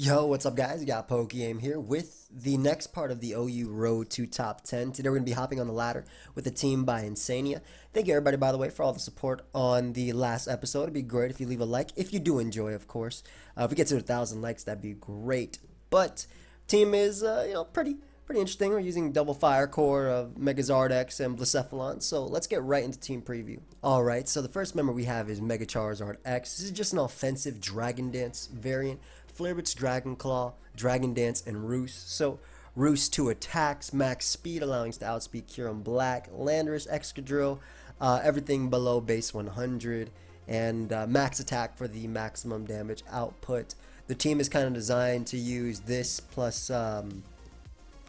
Yo, what's up guys? You got PokeaimMD here with the next part of the OU Road to Top 10. Today we're going to be hopping on the ladder with a team by Insania. Thank you everybody, by the way, for all the support on the last episode. It'd be great if you leave a like, if you do enjoy, of course. If we get to 1,000 likes, that'd be great. But team is, pretty interesting. We're using double fire core of MegaZard X and Blacephalon. So let's get right into team preview. Alright, so the first member we have is MegaCharizard X. This is just an offensive Dragon Dance variant. Flarebitt's Dragon Claw, Dragon Dance, and Roost. So Roost 2 attacks, max speed, allowing us to outspeed Kyurem Black, Landorus, Excadrill, everything below base 100, and max attack for the maximum damage output. The team is kind of designed to use this plus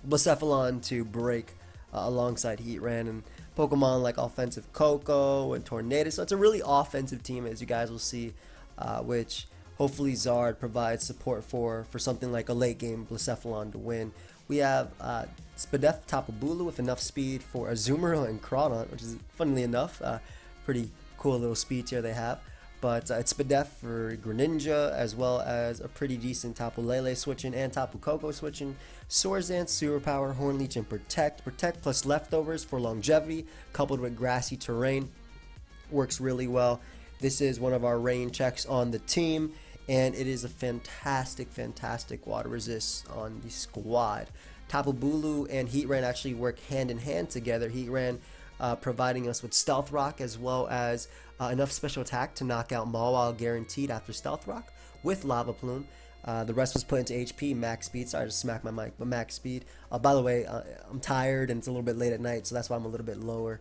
Blacephalon to break alongside HEATRAN and Pokemon like offensive KOKO and TORNADUS. So it's a really offensive team, as you guys will see, which hopefully Zard provides support for something like a late game Blacephalon to win. We have Spadef TAPU BULU with enough speed for Azumarill and Crawdaunt, which is funnily enough pretty cool little speed tier they have. But it's Spadef for Greninja, as well as a pretty decent Tapu Lele switching and Tapu Koko switching. Swordsdance, Sewer Power, Hornleech, and Protect. Protect plus Leftovers for longevity, coupled with grassy terrain, works really well. This is one of our rain checks on the team, and it is a fantastic water resist on the squad. Tapu BULU and HEATRAN actually work hand in hand together. HEATRAN providing us with Stealth Rock, as well as enough special attack to knock out Mawile guaranteed after Stealth Rock with Lava Plume. The rest was put into HP, max speed. Sorry to smack my mic, but max speed. By the way, I'm tired and it's a little bit late at night, so that's why I'm a little bit lower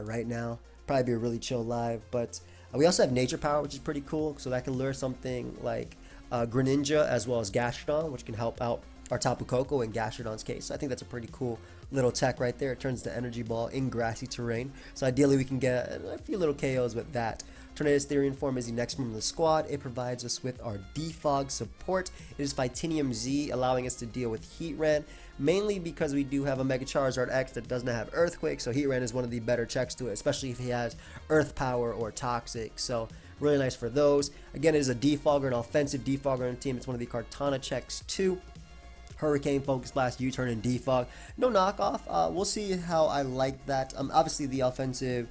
right now. Probably be a really chill live, but we also have Nature Power, which is pretty cool, so that can lure something like Greninja as well as Gastrodon, which can help out our Tapu Koko in Gastrodon's case. So I think that's a pretty cool little tech right there. It turns the Energy Ball in grassy terrain, so ideally we can get a few little KOs with that. Tornadus Therian form is the next member of the squad. It provides us with our defog support. It is Fightinium Z, allowing us to deal with HEATRAN, mainly because we do have a MegaCharizard X that does not have Earthquake, so HEATRAN is one of the better checks to it, especially if he has Earth Power or Toxic, so really nice for those. Again, it is a defogger, an offensive defogger on the team. It's one of the Kartana checks too. Hurricane, Focus Blast, U-Turn, and Defog. No knockoff. We'll see how I like that. Obviously, the offensiveness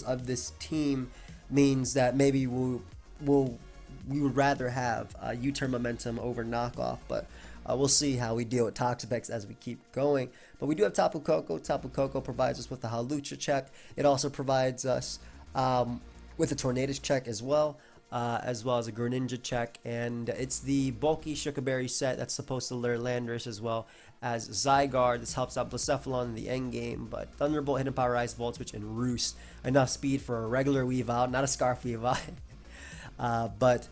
of this team means that maybe we would rather have U-turn momentum over knockoff, but we'll see how we deal with Toxapex as we keep going. But we do have Tapu Koko. Tapu Koko provides us with the Hawlucha check. It also provides us with a Tornadus check as well as a Greninja check, and it's the bulky SHUCA Berry set that's supposed to lure Landorus as well as Zygarde. This helps out Blacephalon in the end game, but Thunderbolt, Hidden Power Ice, Volt Switch, and Roost. Enough speed for a regular Weavile, not a Scarf Weavile. But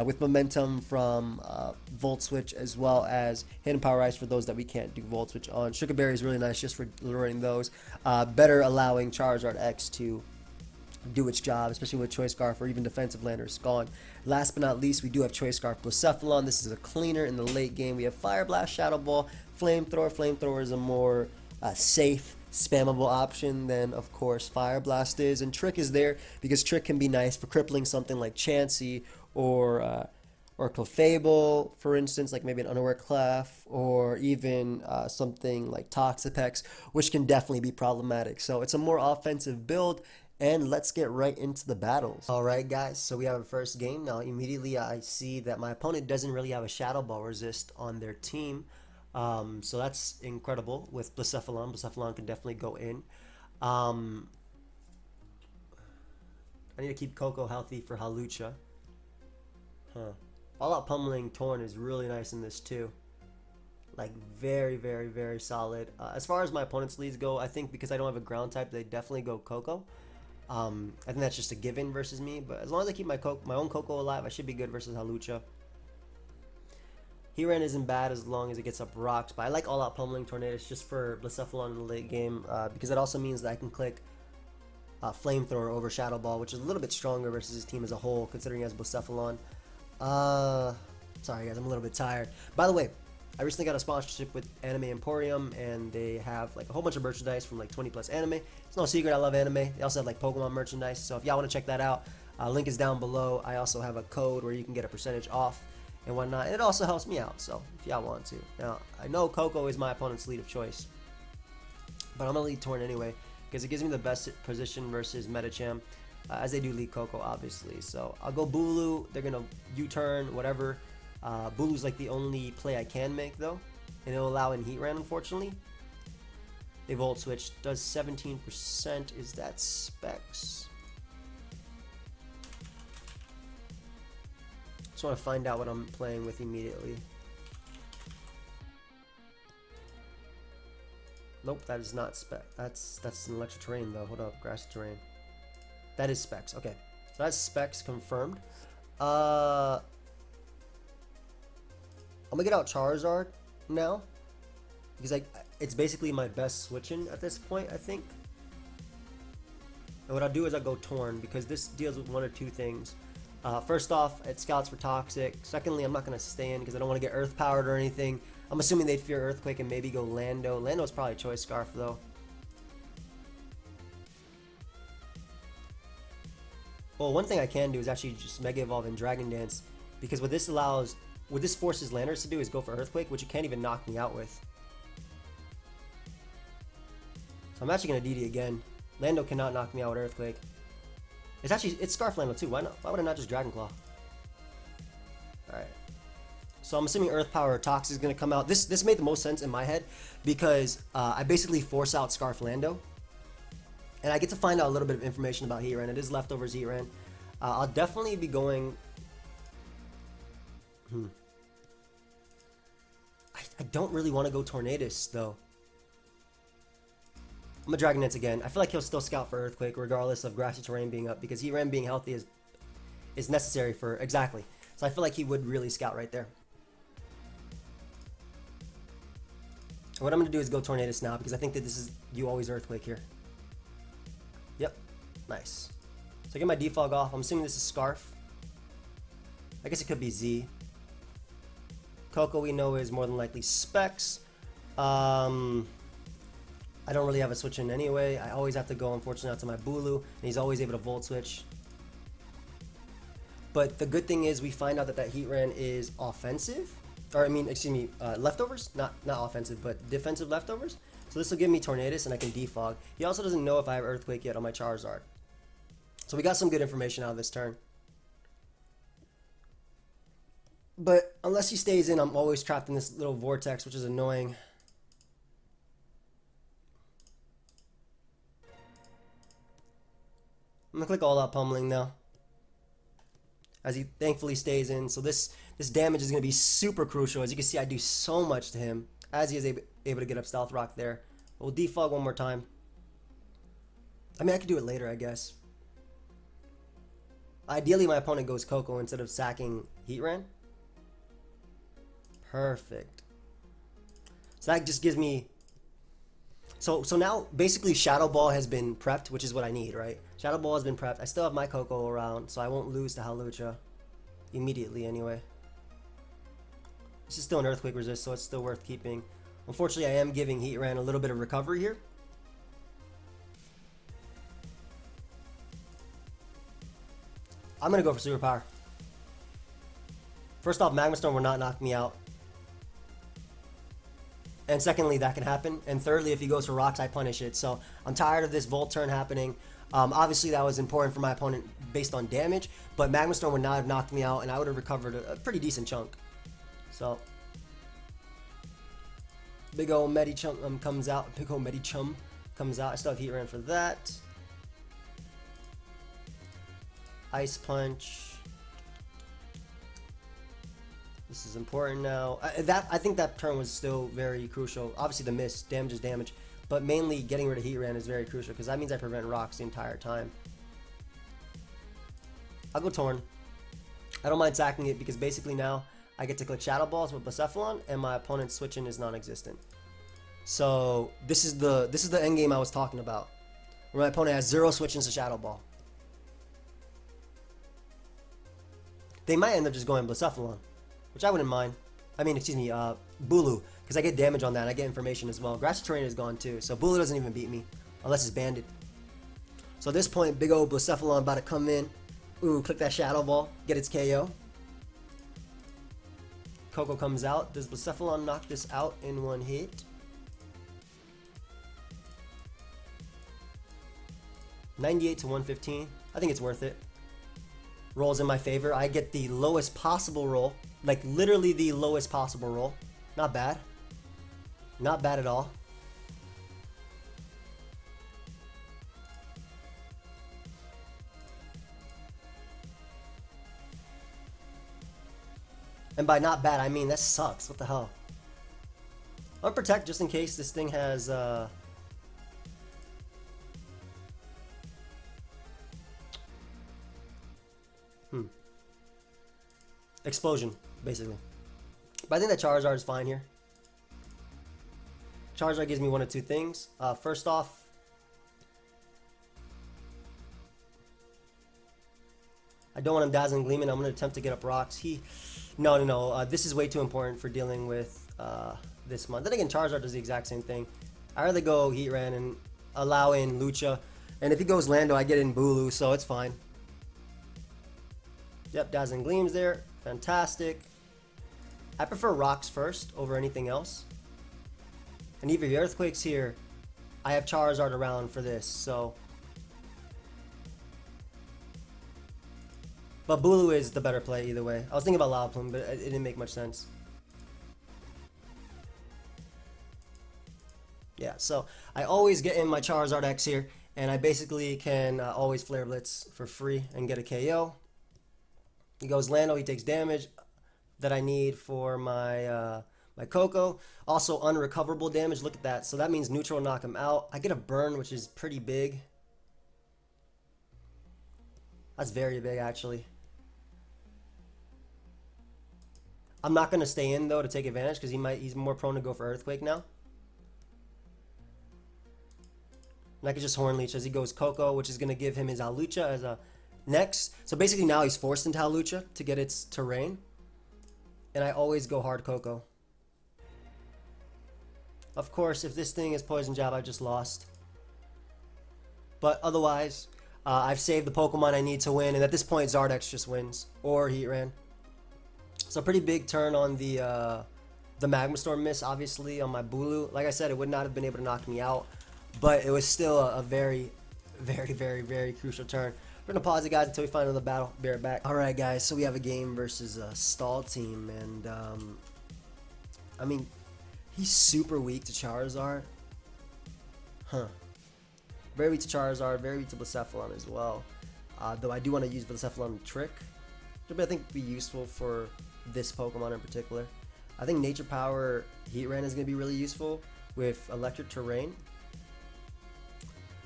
with momentum from Volt Switch, as well as Hidden Power Ice for those that we can't do Volt Switch on. SHUCA Berry is really nice just for luring those. Better allowing Charizard X to do its job, especially with Choice Scarf or even defensive Landorus gone. Last but not least, we do have Choice Scarf Blacephalon. This is a cleaner in the late game. We have Fire Blast, Shadow Ball, Flamethrower. Flamethrower is a more safe, spammable option than, of course, Fire Blast is. And Trick is there because Trick can be nice for crippling something like Chansey or Clefable, for instance, like maybe an Unaware Clef, or even something like Toxapex, which can definitely be problematic. So it's a more offensive build. And let's get right into the battles. Alright guys, so we have our first game. Now immediately I see that my opponent doesn't really have a Shadow Ball resist on their team. So that's incredible with Blacephalon. Blacephalon can definitely go in. I need to keep Koko healthy for Hawlucha. All Out Pummeling Torn is really nice in this too. Like very solid. As far as my opponent's leads go, I think because I don't have a ground type, they definitely go Koko. I think that's just a given versus me, but as long as I keep my own Koko alive, I should be good versus Hawlucha. HEATRAN isn't bad as long as it gets up rocks, but I like All Out Pummeling Tornadus just for Blacephalon in the late game, because it also means that I can click Flamethrower over Shadow Ball, which is a little bit stronger versus his team as a whole, considering he has Blacephalon. Sorry guys, I'm a little bit tired. By the way, I recently got a sponsorship with Anime Emporium, and they have like a whole bunch of merchandise from like 20+ anime. It's no secret I love anime. They also have like Pokemon merchandise, so if y'all want to check that out, Link is down below. I also have a code where you can get a percentage off and whatnot. It also helps me out, so if y'all want to. Now, I know KOKO is my opponent's lead of choice, but I'm going to lead Torn anyway because it gives me the best position versus Medicham, as they do lead KOKO, obviously. So I'll go BULU. They're going to U-turn, whatever. BULU's like the only play I can make, though, and it'll allow in HEATRAN, unfortunately. They Volt Switch. Does 17%. Is that specs? Just want to find out what I'm playing with immediately. Nope, that is not spec. That's an electric terrain though. Hold up, grassy terrain. That is specs. Okay, so that's specs confirmed. I'm gonna get out Charizard now because it's basically my best switching at this point, I think. And what I'll do is I'll go Torn because this deals with one or two things. First off, it scouts for Toxic. Secondly, I'm not going to stay in because I don't want to get Earth Powered or anything. I'm assuming they'd fear Earthquake and maybe go Lando. Lando's probably Choice Scarf though. Well, one thing I can do is actually just Mega Evolve and Dragon Dance because what this forces Landers to do is go for Earthquake, which you can't even knock me out with. So I'm actually going to DD again. Lando cannot knock me out with Earthquake. It's Scarf Lando too. Why not? Why would I not just Dragon Claw? Alright. So I'm assuming Earth Power or Toxic is going to come out. This made the most sense in my head because I basically force out Scarf Lando. And I get to find out a little bit of information about HEATRAN. It is Leftovers HEATRAN. I'll definitely be going... I don't really want to go Tornadus though. I'm gonna Dragon Dance again. I feel like he'll still scout for Earthquake regardless of Grassy Terrain being up because HEATRAN being healthy is necessary for... Exactly. So I feel like he would really scout right there. What I'm gonna do is go Tornadus now because I think that this is... You always Earthquake here. Yep. Nice. So I get my defog off. I'm assuming this is Scarf. I guess it could be Z. KOKO we know is more than likely Specs. I don't really have a switch in anyway. I always have to go, unfortunately, out to my BULU, and he's always able to Volt Switch. But the good thing is we find out that HEATRAN is offensive. Or, I mean, excuse me, leftovers? Not offensive, but defensive leftovers. So this will give me Tornadus, and I can defog. He also doesn't know if I have Earthquake yet on my Charizard. So we got some good information out of this turn. But unless he stays in, I'm always trapped in this little vortex, which is annoying. I'm gonna click All Out Pummeling now, as he thankfully stays in. So this damage is gonna be super crucial. As you can see, I do so much to him as he is able to get up Stealth Rock there. We'll defog one more time. I mean, I could do it later, I guess. Ideally, my opponent goes KOKO instead of sacking HEATRAN. Perfect. So that just gives me... So now, basically, Shadow Ball has been prepped, which is what I need, right? Shadow Ball has been prepped. I still have my KOKO around, so I won't lose to Hawlucha. Immediately, anyway. This is still an Earthquake resist, so it's still worth keeping. Unfortunately, I am giving HEATRAN a little bit of recovery here. I'm going to go for Superpower. First off, Magma Storm will not knock me out. And secondly, that can happen. And thirdly, if he goes for Rocks, I punish it. So I'm tired of this Volt turn happening. Obviously, that was important for my opponent based on damage. But Magma Storm would not have knocked me out, and I would have recovered a pretty decent chunk. So big ol' Medichum comes out. Big ol' Medichum comes out. I still have HEATRAN for that. Ice Punch. This is important now. I think that turn was still very crucial. Obviously the miss, damage is damage, but mainly getting rid of HEATRAN is very crucial because that means I prevent rocks the entire time. I'll go Torn. I don't mind sacking it because basically now I get to click Shadow Balls with Blacephalon and my opponent's switching is non-existent. So this is the end game I was talking about, where my opponent has 0 switch-ins to Shadow Ball. They might end up just going Blacephalon, which I wouldn't mind. I mean, excuse me, BULU, because I get damage on that and I get information as well. Grassy Terrain is gone too, so BULU doesn't even beat me, unless it's banded. So at this point, big old Blacephalon about to come in. Ooh, click that Shadow Ball. Get its KO. KOKO comes out. Does Blacephalon knock this out in one hit? $98 to $115. I think it's worth it. Rolls in my favor. I get the lowest possible roll. Like literally the lowest possible roll. Not bad. Not bad at all. And by not bad, I mean that sucks. What the hell? I'll protect just in case this thing has explosion, basically. But I think that Charizard is fine here. Charizard gives me one of two things. First off, I don't want him Dazzling Gleaming. I'm going to attempt to get up rocks. No. This is way too important for dealing with this month. Then again, Charizard does the exact same thing. I'd rather go Heatran and allow in Lucha. And if he goes Lando, I get in BULU, so it's fine. Yep, Dazzling Gleams there. Fantastic. I prefer rocks first over anything else. And even the Earthquakes here, I have Charizard around for this, so. But BULU is the better play either way. I was thinking about Lava Plume, but it didn't make much sense. Yeah, so I always get in my Charizard X here, and I basically can always Flare Blitz for free and get a KO. He goes Lando, he takes damage that I need for my my KOKO. Also unrecoverable damage, look at that. So that means neutral knock him out. I get a burn, which is pretty big. That's very big, actually. I'm not going to stay in, though, to take advantage, because he's more prone to go for Earthquake now. And I can just Horn Leech as he goes KOKO, which is going to give him his Hawlucha as a next. So basically now he's forced into Hawlucha to get its terrain. And I always go hard KOKO. Of course, if this thing is Poison Jab, I just lost. But otherwise, I've saved the Pokemon I need to win. And at this point, Zardex just wins. Or Heatran. So pretty big turn on the Magma Storm miss, obviously, on my BULU. Like I said, it would not have been able to knock me out. But it was still a very, very, very, very crucial turn. We're going to pause it, guys, until we find another battle. Be right back. Alright, guys, so we have a game versus a Stall team. And, I mean, he's super weak to Charizard. Very weak to Charizard, very weak to Blacephalon as well. Though I do want to use Blacephalon Trick, which I think would be useful for this Pokemon in particular. I think Nature Power Heatran is going to be really useful with Electric Terrain.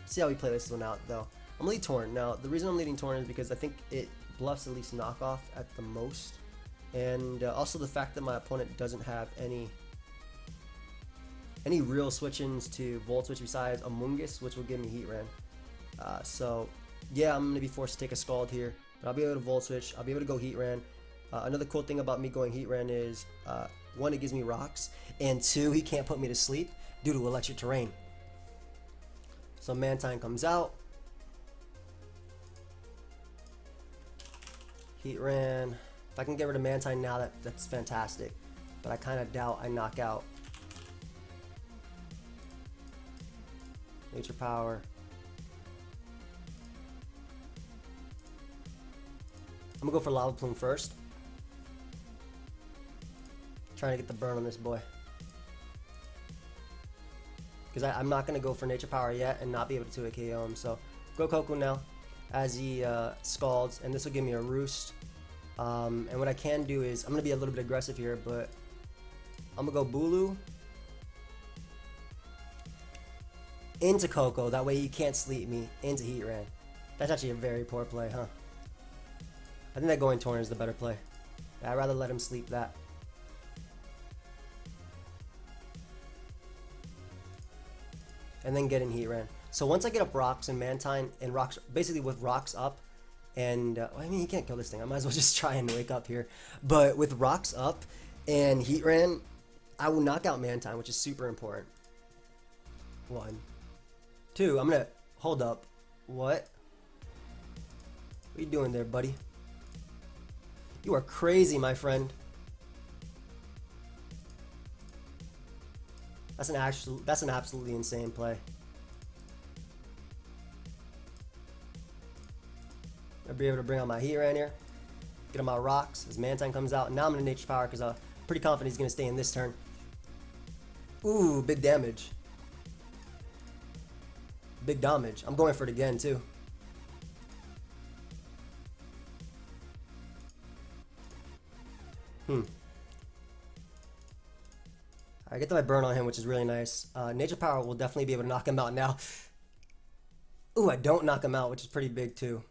See how we play this one out, though. I'm leading Torn. Now, the reason I'm leading Torn is because I think it bluffs at least knockoff at the most. And also the fact that my opponent doesn't have any real switch-ins to Volt Switch besides Amoonguss, which will give me Heatran. So, yeah, I'm going to be forced to take a Scald here. But I'll be able to Volt Switch. I'll be able to go Heatran. Another cool thing about me going Heatran is, one, it gives me rocks. And two, he can't put me to sleep due to Electric Terrain. So Mantine comes out. Heatran. If I can get rid of Mantine now, that's fantastic. But I kind of doubt I knock out. Nature Power. I'm gonna go for Lava Plume first. Trying to get the burn on this boy. Because I'm not gonna go for Nature Power yet and not be able to KO him. So go KOKO now as he scalds, and this will give me a Roost. And what I can do is I'm gonna be a little bit aggressive here, but I'm gonna go BULU into KOKO. That way he can't sleep me into Heatran. That's actually a very poor play, huh? I think that going Torn is the better play. I'd rather let him sleep that. And then get in Heatran. So once I get up rocks and Mantine and rocks, basically with rocks up, and I mean, he can't kill this thing. I might as well just try and wake up here. But with rocks up and Heatran, I will knock out Mantine, which is super important. 1, 2. I'm gonna hold up. What? What you doing there, buddy? You are crazy, my friend. That's an absolutely insane play. I'll be able to bring out my HEATRAN here. Get on my rocks as Mantine comes out. And now I'm going to Nature Power because I'm pretty confident he's going to stay in this turn. Ooh, big damage. Big damage. I'm going for it again, too. I get my burn on him, which is really nice. Nature Power will definitely be able to knock him out now. Ooh, I don't knock him out, which is pretty big, too.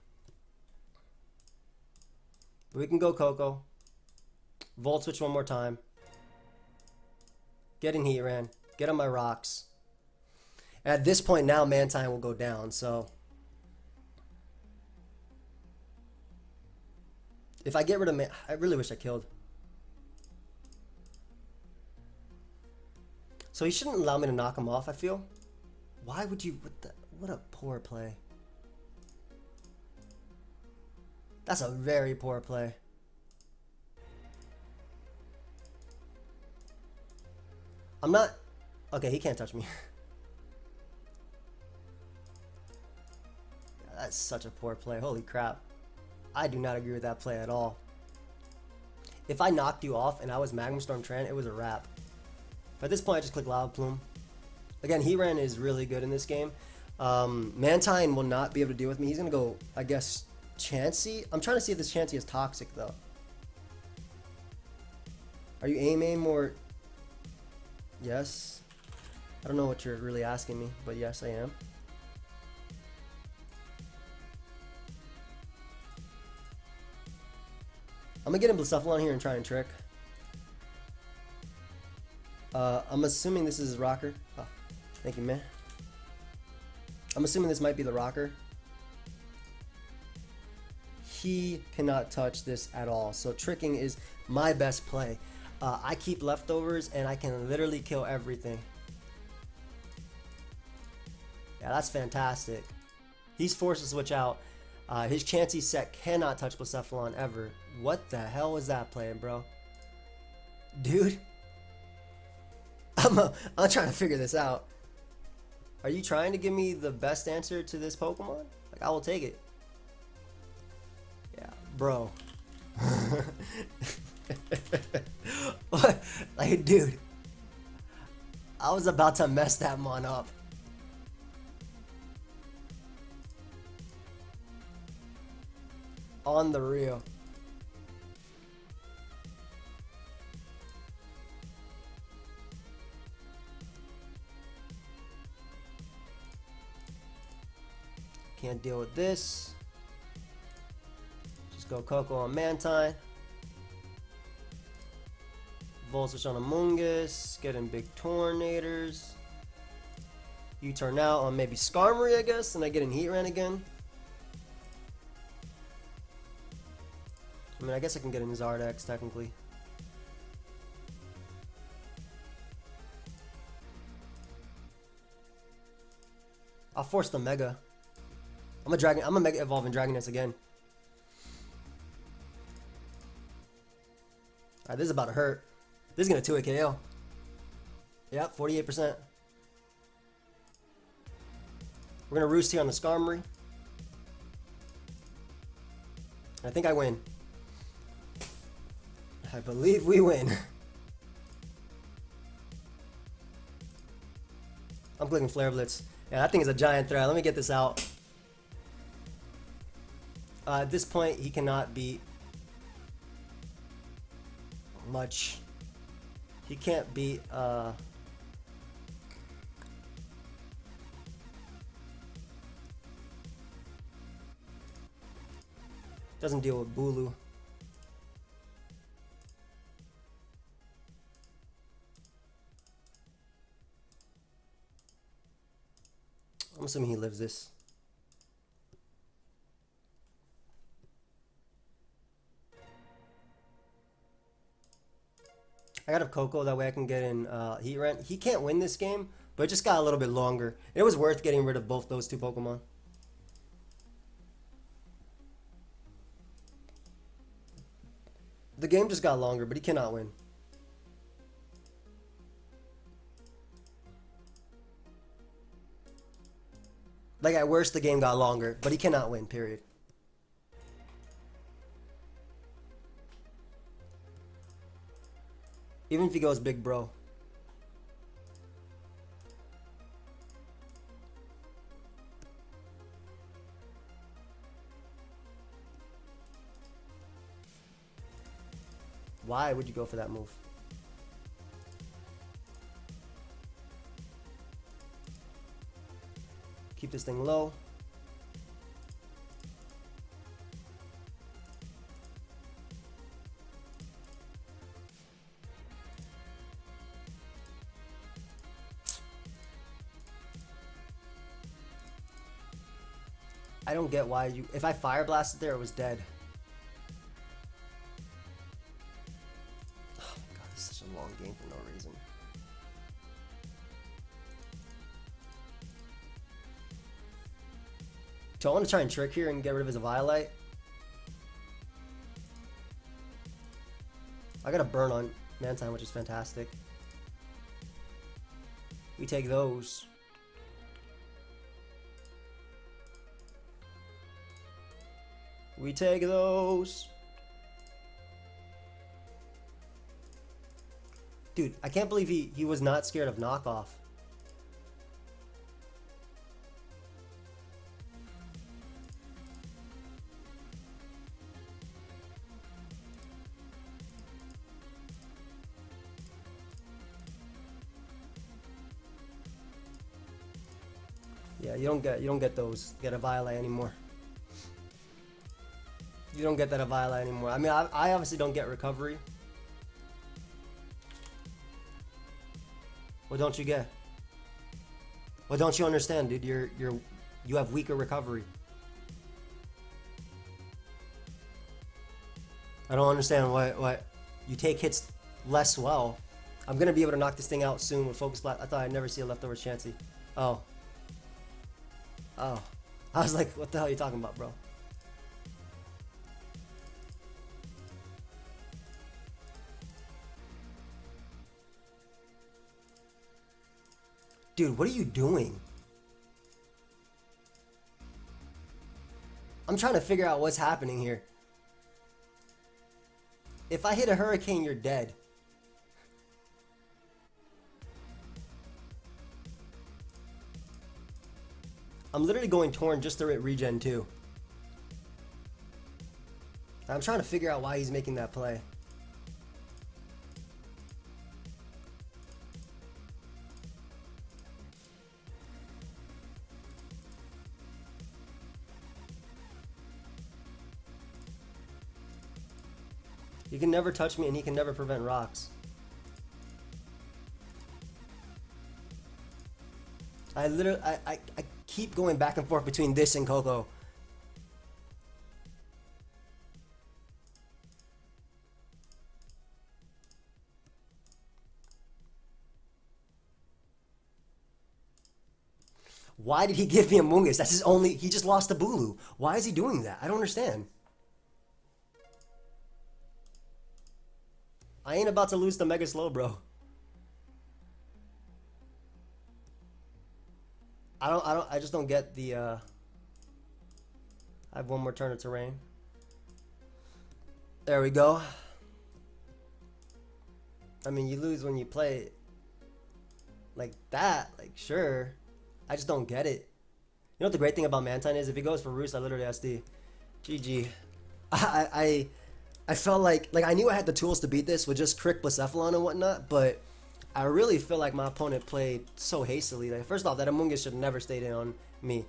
But we can go KOKO. Volt Switch one more time. Get in HEATRAN. Get on my rocks. And at this point now, Mantine will go down, so... If I get rid of I really wish I killed. So he shouldn't allow me to knock him off, I feel. Why would you... What a poor play. That's a very poor play. I'm not... Okay, he can't touch me. That's such a poor play. Holy crap. I do not agree with that play at all. If I knocked you off and I was Magma Storm Tran, it was a wrap. But at this point, I just click Lava Plume. Again, HEATRAN is really good in this game. Mantine will not be able to deal with me. He's going to go, I guess, Chansey. I'm trying to see if this Chansey is toxic, though. Are you aim or... Yes. I don't know what you're really asking me, but yes, I am. I'm going to get in Blacephalon here and try and trick. I'm assuming this is Rocker. Oh, thank you, man. I'm assuming this might be the Rocker. He cannot touch this at all. So tricking is my best play. I keep leftovers and I can literally kill everything. Yeah, that's fantastic. He's forced to switch out. His Chansey set cannot touch Blacephalon ever. What the hell was that playing, bro? Dude. I'm trying to figure this out. Are you trying to give me the best answer to this Pokemon? Like, I will take it. Yeah, bro. What? Like, dude. I was about to mess that mon up. On the real. Can't deal with this. Just go KOKO on Mantine. Volt Switch on Amoonguss. Getting big Tornadors. You turn out on maybe Skarmory, I guess, and I get in HEATRAN again. I mean, I guess I can get in Zardex, technically. I'll force the Mega. I'm a Mega Evolve in Dragoness again. Alright, this is about to hurt. This is gonna 2-hit KO. Yep, 48%. We're gonna roost here on the Skarmory. I think I win. I believe we win. I'm clicking Flare Blitz. Yeah, that thing is a giant threat. Let me get this out. At this point, he cannot beat much. He can't beat doesn't deal with BULU. I'm assuming he lives this. I got a KOKO, that way I can get in HEATRAN. He can't win this game, but it just got a little bit longer. It was worth getting rid of both those two Pokemon. game just got longer, but he cannot win. Like, at worst, the game got longer, but he cannot win, period. Even if he goes big bro. Why would you go for that move? Keep this thing low. I don't get why you... If I fire blasted there, it was dead. Oh my god, this is such a long game for no reason. Do I want to try and trick here and get rid of his Violite? I got a burn on Mantine, which is fantastic. We take those. We take those. Dude, I can't believe he was not scared of knockoff. Yeah, you don't get those. Get a Violet anymore. You don't get that a Violet anymore. I mean, I obviously don't get recovery. What don't you get? What don't you understand, dude? You have weaker recovery. I don't understand why you take hits less well. I'm gonna be able to knock this thing out soon with Focus Blast. I thought I'd never see a leftover Chansey. Oh. Oh. I was like, what the hell are you talking about, bro? Dude, what are you doing? I'm trying to figure out what's happening here. If I hit a Hurricane, you're dead. I'm literally going Torn just to hit regen too. I'm trying to figure out why he's making that play. He can never touch me and he can never prevent rocks. I keep going back and forth between this and KOKO. Why did he give me a Mungus? That's his only... He just lost a BULU. Why is he doing that? I don't understand. I ain't about to lose the Mega Slow, bro. I just don't get the, I have one more turn of terrain. There we go. I mean, you lose when you play like that, like, sure. I just don't get it. You know what the great thing about Mantine is? If he goes for Roost, I literally SD. GG. I felt like I knew I had the tools to beat this with just Crick, Blacephalon and whatnot, but I really feel like my opponent played so hastily. Like, first off, that Amoonguss should have never stayed in on me.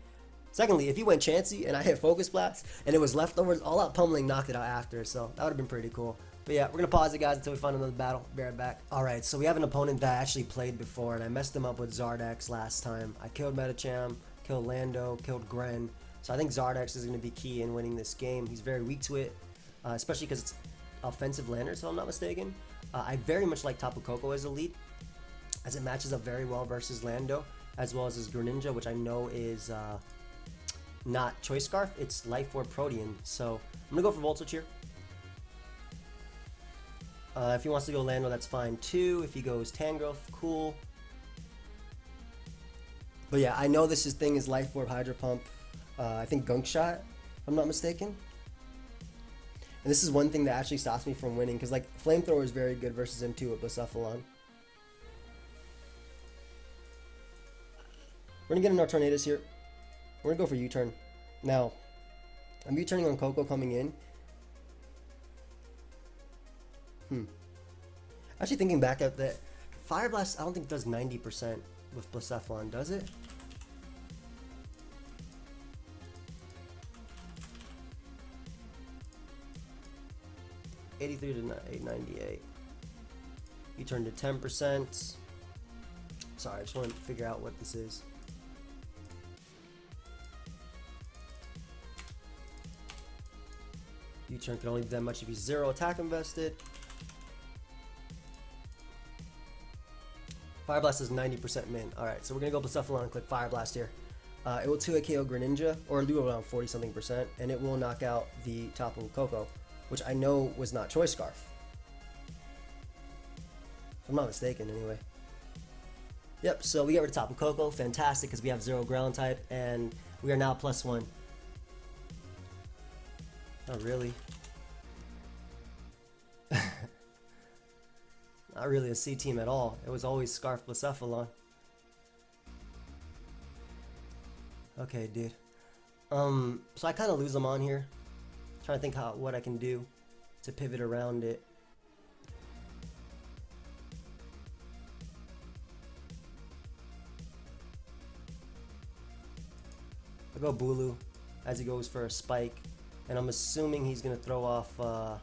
Secondly, if he went Chansey and I hit Focus Blast and it was leftovers, all out pummeling knocked it out after, so that would have been pretty cool. But yeah, we're going to pause it, guys, until we find another battle. Be right back. Alright, so we have an opponent that I actually played before, and I messed him up with Zardex last time. I killed Medicham, killed Lando, killed Gren, so I think Zardex is going to be key in winning this game. He's very weak to it, especially because it's offensive lander, so I'm not mistaken. I very much like Tapu Koko as a lead, as it matches up very well versus Lando, as well as his Greninja, which I know is not Choice Scarf, it's Life Orb Protean. So I'm gonna go for Volt Switch here. If he wants to go Lando, that's fine too. If he goes Tangrowth, cool. But yeah, I know this thing is Life Orb, Hydro Pump. I think Gunk Shot, if I'm not mistaken. And this is one thing that actually stops me from winning, because like Flamethrower is very good versus M2 with Blacephalon. We're gonna get in our Tornadus here. We're gonna go for U-turn. Now, I'm U-turning on KOKO coming in. Actually thinking back at that, Fire Blast I don't think does 90% with Blacephalon, does it? $83 to $898. You turned to 10%. Sorry, I just want to figure out what this is. U-turn can only do that much if he's 0 attack invested. Fire Blast is 90% min. Alright, so we're going to go Blacephalon and click Fire Blast here. It will 2-hit KO Greninja, or do around 40 something percent, and it will knock out the TAPU KOKO, which I know was not Choice Scarf. If I'm not mistaken, anyway. Yep, so we get rid of TAPU KOKO. Fantastic, because we have 0 ground type, and we are now +1. Not really. Not really a C team at all. It was always Scarf Blacephalon. Okay, dude. So I kind of lose them on here. Trying to think what I can do to pivot around it. I'll go BULU as he goes for a spike, and I'm assuming he's gonna throw off a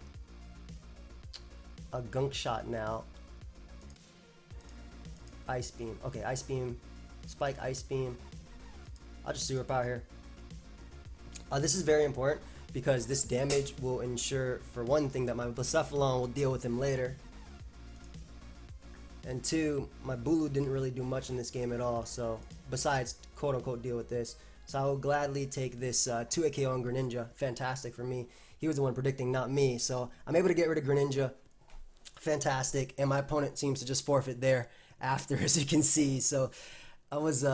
Gunk Shot now. Ice Beam. Okay, Ice Beam, Spike, Ice Beam. I'll just Superpower here. This is very important because this damage will ensure, for one thing, that my Blacephalon will deal with him later. And two, my BULU didn't really do much in this game at all, so besides quote-unquote deal with this. So I will gladly take this 2-hit KO on Greninja. Fantastic for me. He was the one predicting, not me. So I'm able to get rid of Greninja. Fantastic. And my opponent seems to just forfeit there after, as you can see. So I was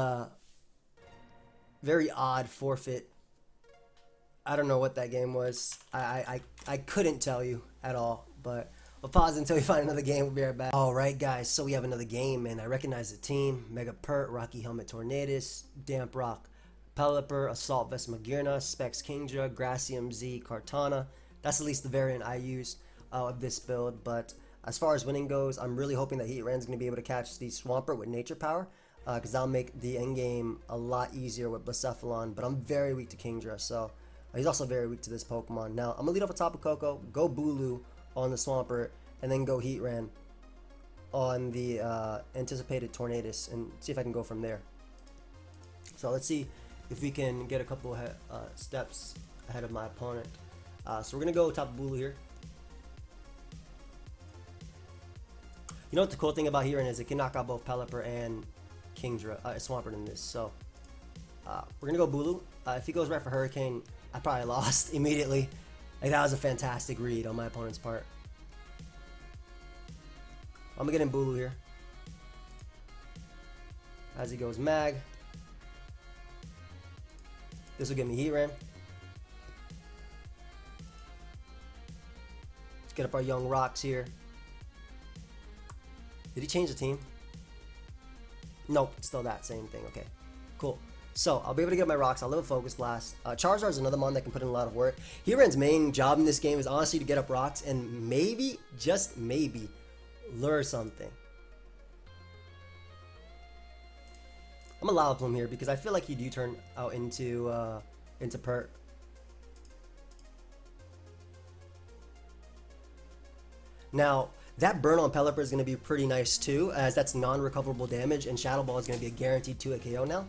very odd forfeit. I don't know what that game was. I couldn't tell you at all, but we'll pause until we find another game. We'll be right back. Alright guys, so we have another game, and I recognize the team. Mega Pert, Rocky Helmet Tornadus, Damp Rock Pelipper, Assault Vest Magearna, Specs Kingdra, Gracium Z, Kartana. That's at least the variant I use of this build, but as far as winning goes, I'm really hoping that Heatran's going to be able to catch the Swampert with Nature Power, because that'll make the endgame a lot easier with Blacephalon, but I'm very weak to Kingdra, so he's also very weak to this Pokemon. Now, I'm going to lead off the top of KOKO, go BULU on the Swampert, and then go Heatran on the anticipated Tornadus, and see if I can go from there. So let's see if we can get a couple steps ahead of my opponent. So we're going to go top of BULU here. You know what the cool thing about Heatran is? It can knock out both Pelipper and Kingdra, Swampert in this. So we're going to go BULU. If he goes right for Hurricane, I probably lost immediately. Like, that was a fantastic read on my opponent's part. I'm going to get in BULU here. As he goes Mag. This will give me Heatran. Let's get up our young rocks here. Did he change the team? Nope, it's still that same thing. Okay, cool. So I'll be able to get my rocks. I'll live a Focus Blast. Charizard is another mon that can put in a lot of work. Heatran's main job in this game is honestly to get up rocks and maybe, just maybe, lure something. I'm gonna Lava Plume here because I feel like he do turn out into Pert. Now, that burn on Pelipper is going to be pretty nice too, as that's non-recoverable damage, and Shadow Ball is going to be a guaranteed 2-hit KO now.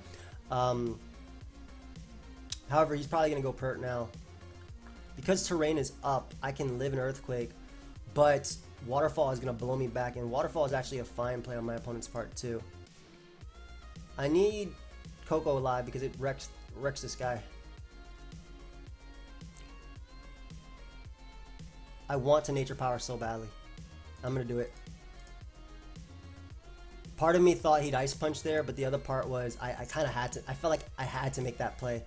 However, he's probably going to go Pert now. Because terrain is up, I can live in Earthquake, but Waterfall is going to blow me back, and Waterfall is actually a fine play on my opponent's part too. I need KOKO alive because it wrecks this guy. I want to Nature Power so badly. I'm gonna do it. Part of me thought he'd Ice Punch there, but the other part was I kind of had to. I felt like I had to make that play.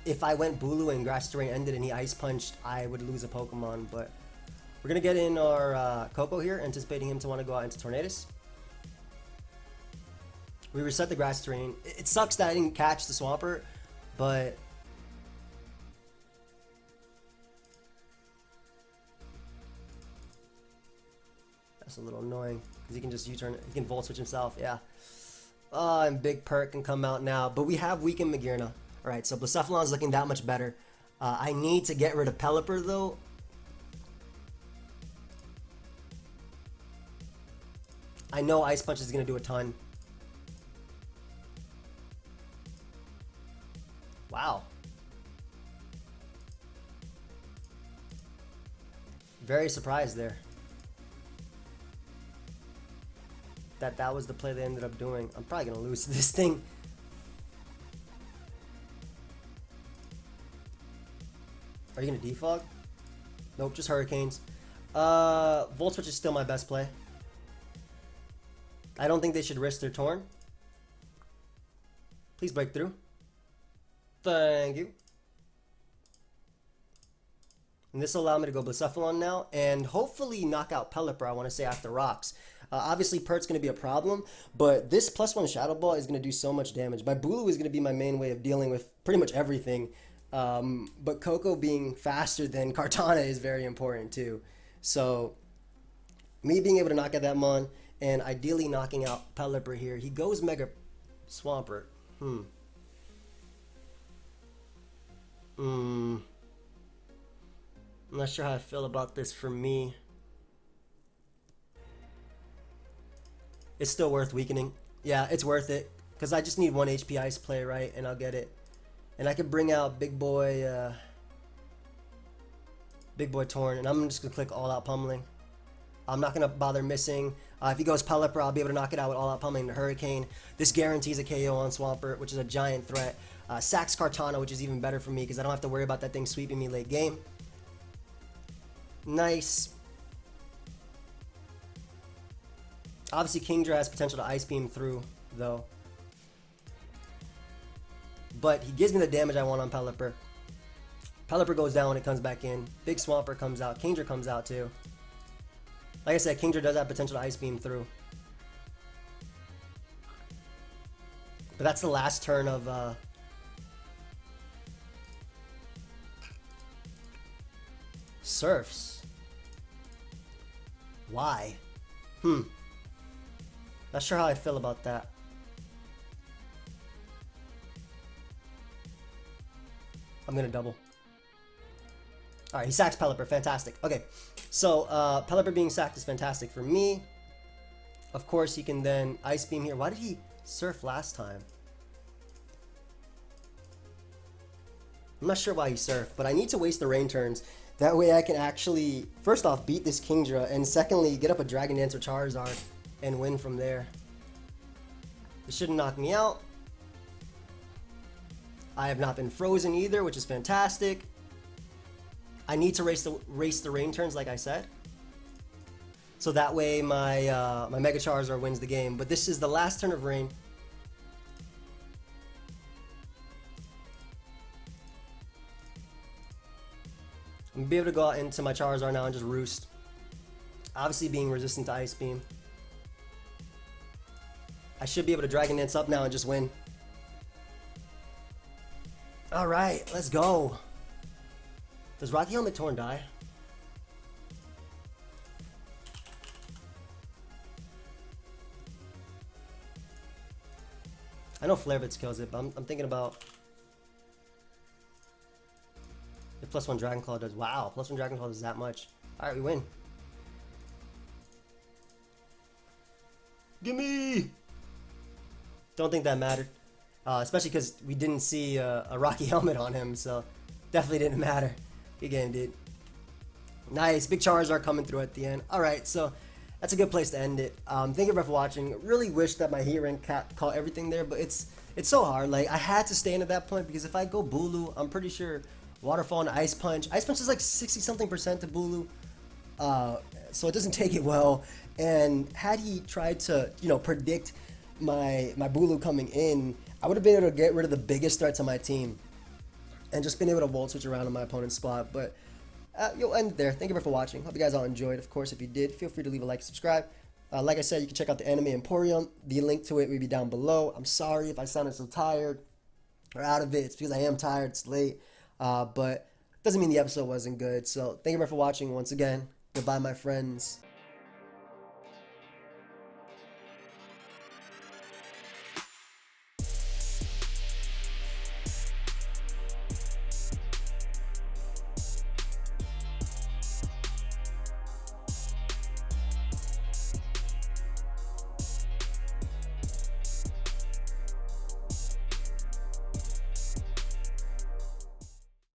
If I went BULU and Grass Terrain ended and he Ice Punched, I would lose a Pokemon. But we're gonna get in our KOKO here, anticipating him to want to go out into Tornadus. We reset the Grass Terrain. It sucks that I didn't catch the Swampert, but that's a little annoying because he can just U-turn. He can Volt Switch himself. Yeah. And Big Perk can come out now, but we have weakened Magearna. All right, so Blacephalon is looking that much better. I need to get rid of Pelipper though. I know Ice Punch is gonna do a ton. Wow. Very surprised there. That was the play they ended up doing. I'm probably gonna lose this thing. Are you gonna defog? Nope, just Hurricanes. Volt Switch is still my best play. I don't think they should risk their Torn. Please break through. Thank you. And this will allow me to go Blacephalon now and hopefully knock out Pelipper, I want to say, after Rocks. Obviously, Pert's going to be a problem, but this +1 Shadow Ball is going to do so much damage. My BULU is going to be my main way of dealing with pretty much everything. But KOKO being faster than Kartana is very important too. So, me being able to knock out that Mon and ideally knocking out Pelipper here. He goes Mega Swampert. I'm not sure how I feel about this for me. It's still worth weakening. Yeah, it's worth it. Because I just need 1 HP Ice play, right? And I'll get it. And I can bring out Big Boy Torn. And I'm just going to click All Out Pummeling. I'm not going to bother missing. If he goes Pelipper, I'll be able to knock it out with All Out Pummeling and Hurricane. This guarantees a KO on Swampert, which is a giant threat. Sacks Kartana, which is even better for me because I don't have to worry about that thing sweeping me late game. Nice. Obviously, Kingdra has potential to Ice Beam through, though. But he gives me the damage I want on Pelipper. Pelipper goes down when it comes back in. Big Swampert comes out. Kingdra comes out, too. Like I said, Kingdra does have potential to Ice Beam through. But that's the last turn of... Surfs. Why? Not sure how I feel about that. I'm gonna double. Alright, he sacks Pelipper. Fantastic. Okay, so Pelipper being sacked is fantastic for me. Of course, he can then Ice Beam here. Why did he Surf last time? I'm not sure why he Surfed, but I need to waste the rain turns. That way I can actually, first off, beat this Kingdra, and secondly, get up a Dragon Dance or Charizard and win from there. This shouldn't knock me out. I have not been frozen either, which is fantastic. I need to race the rain turns, like I said. So that way my Mega Charizard wins the game. But this is the last turn of rain. I'm gonna be able to go out into my Charizard now and just roost. Obviously being resistant to Ice Beam. I should be able to Dragon Dance up now and just win. Alright, let's go. Does Rocky Helmet Torn die? I know Flare Blitz kills it, but I'm thinking about... If +1 Dragon Claw does. Wow, +1 Dragon Claw does that much. Alright, we win. Gimme! Don't think that mattered. Especially because we didn't see a Rocky Helmet on him, so definitely didn't matter. Good game, dude. Nice. Big Charizard coming through at the end. Alright, so that's a good place to end it. Thank you for watching. Really wish that my HEATRAN caught everything there, but it's so hard. Like, I had to stay in at that point because if I go BULU, I'm pretty sure Waterfall and Ice Punch. Ice Punch is like 60-something% to BULU. so it doesn't take it well. And had he tried to, predict my BULU coming in, I would have been able to get rid of the biggest threat to my team and just been able to volt switch around in my opponent's squad. But you'll end it there. Thank you for watching. Hope you guys all enjoyed. Of course, if you did, feel free to leave a like and subscribe. Like I said, you can check out the Anime Emporium. The link to it will be down below. I'm sorry if I sounded so tired or out of it. It's because I am tired. It's late. But doesn't mean the episode wasn't good. So thank you for watching once again. Goodbye, my friends.